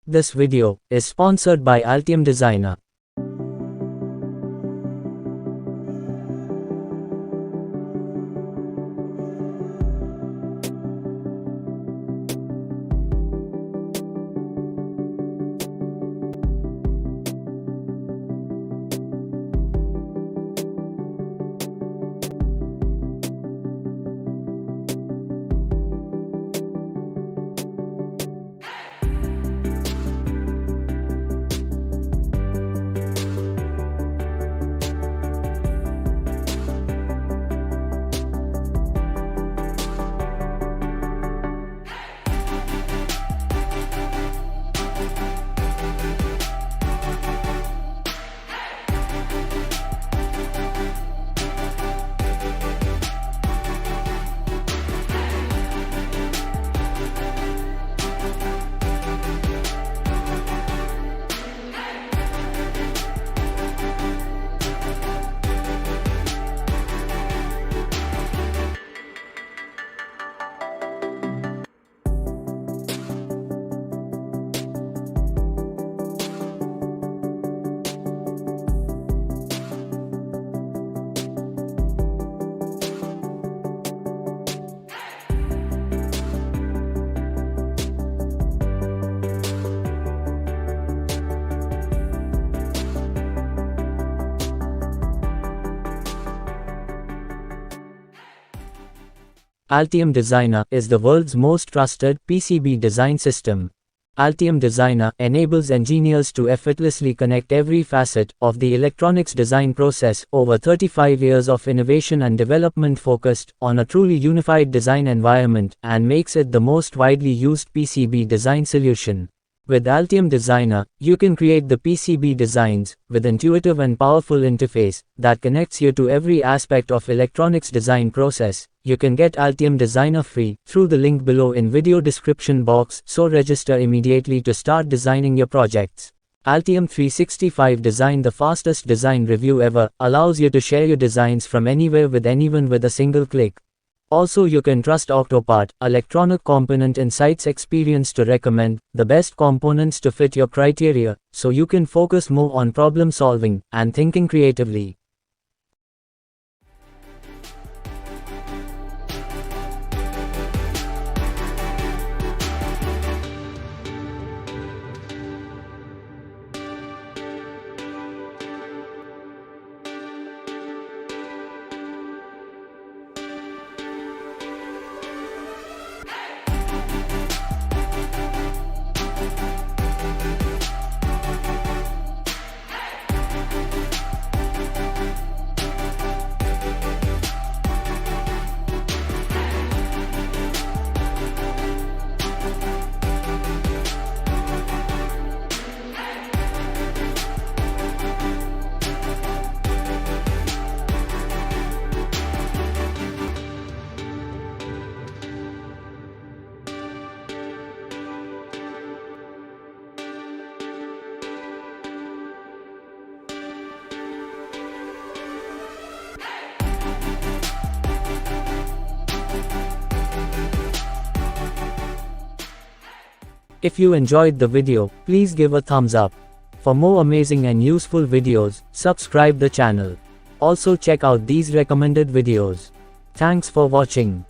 This video is sponsored by Altium Designer. Altium Designer is the world's most trusted PCB design system. Altium Designer enables engineers to effortlessly connect every facet of the electronics design process. Over 35 years of innovation and development focused on a truly unified design environment, and makes it the most widely used PCB design solution. With Altium Designer, you can create the PCB designs with intuitive and powerful interface that connects you to every aspect of electronics design process. You can get Altium Designer free through the link below in video description box, so register immediately to start designing your projects. Altium 365 Design, the fastest design review ever, allows you to share your designs from anywhere with anyone with a single click. Also, you can trust Octopart, electronic component insights experience, to recommend the best components to fit your criteria, so you can focus more on problem solving and thinking creatively. If you enjoyed the video, please give a thumbs up. For more amazing and useful videos, subscribe the channel. Also check out these recommended videos. Thanks for watching.